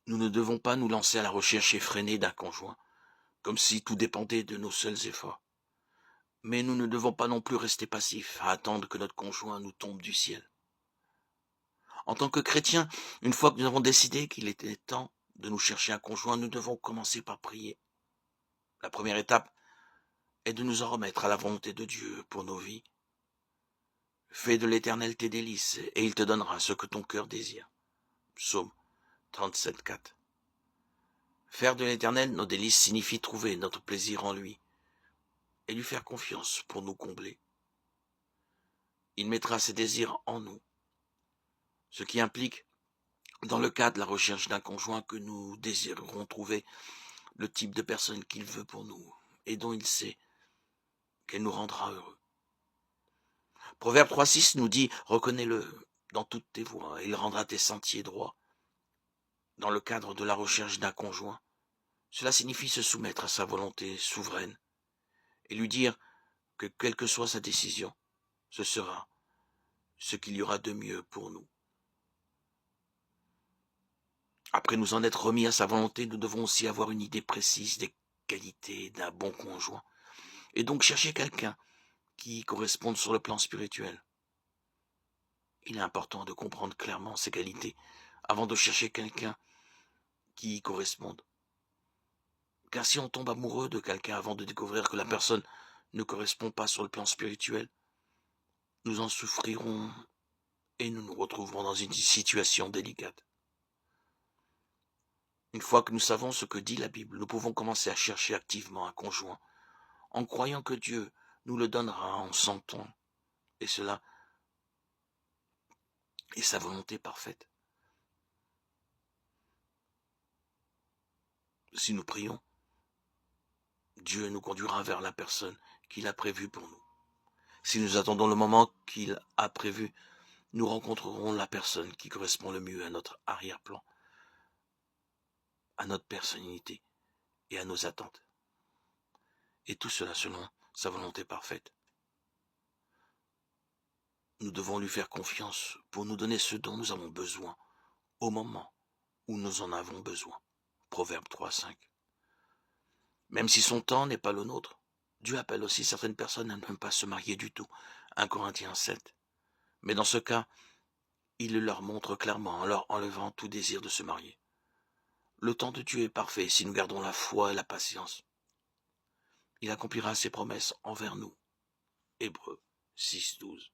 Nous ne devons pas nous lancer à la recherche effrénée d'un conjoint, comme si tout dépendait de nos seuls efforts. Mais nous ne devons pas non plus rester passifs à attendre que notre conjoint nous tombe du ciel. En tant que chrétiens, une fois que nous avons décidé qu'il était temps de nous chercher un conjoint, nous devons commencer par prier. La première étape est de nous en remettre à la volonté de Dieu pour nos vies. Fais de l'Éternel tes délices, et il te donnera ce que ton cœur désire. Psaume 37, 4. Faire de l'Éternel nos délices signifie trouver notre plaisir en lui et lui faire confiance pour nous combler. Il mettra ses désirs en nous, ce qui implique, dans le cas de la recherche d'un conjoint, que nous désirerons trouver le type de personne qu'il veut pour nous et dont il sait qu'elle nous rendra heureux. Proverbe 3,6 nous dit « Reconnais-le dans toutes tes voies et il rendra tes sentiers droits ». Dans le cadre de la recherche d'un conjoint, cela signifie se soumettre à sa volonté souveraine et lui dire que quelle que soit sa décision, ce sera ce qu'il y aura de mieux pour nous. Après nous en être remis à sa volonté, nous devons aussi avoir une idée précise des qualités d'un bon conjoint et donc chercher quelqu'un qui corresponde sur le plan spirituel. Il est important de comprendre clairement ses qualités avant de chercher quelqu'un qui y corresponde. Car si on tombe amoureux de quelqu'un avant de découvrir que la personne ne correspond pas sur le plan spirituel, nous en souffrirons et nous nous retrouverons dans une situation délicate. Une fois que nous savons ce que dit la Bible, nous pouvons commencer à chercher activement un conjoint, en croyant que Dieu nous le donnera en son temps, et cela est sa volonté parfaite. Si nous prions, Dieu nous conduira vers la personne qu'il a prévue pour nous. Si nous attendons le moment qu'il a prévu, nous rencontrerons la personne qui correspond le mieux à notre arrière-plan, à notre personnalité et à nos attentes. Et tout cela selon sa volonté parfaite. Nous devons lui faire confiance pour nous donner ce dont nous avons besoin au moment où nous en avons besoin. Proverbe 3, 5. Même si son temps n'est pas le nôtre, Dieu appelle aussi certaines personnes à ne même pas se marier du tout. 1 Corinthiens 7. Mais dans ce cas, il le leur montre clairement en leur enlevant tout désir de se marier. Le temps de Dieu est parfait si nous gardons la foi et la patience. Il accomplira ses promesses envers nous. Hébreux 6, 12.